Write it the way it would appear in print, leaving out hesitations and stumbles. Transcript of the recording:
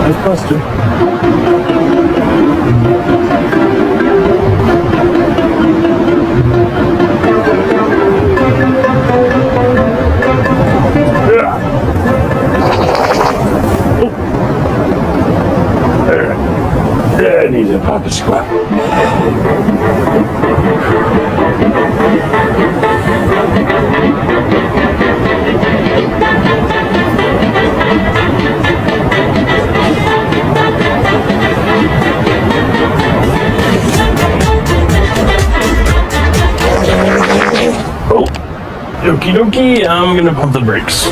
Nice Buster. There needs a proper scrap. Oh, okie dokie, I'm gonna pump the brakes.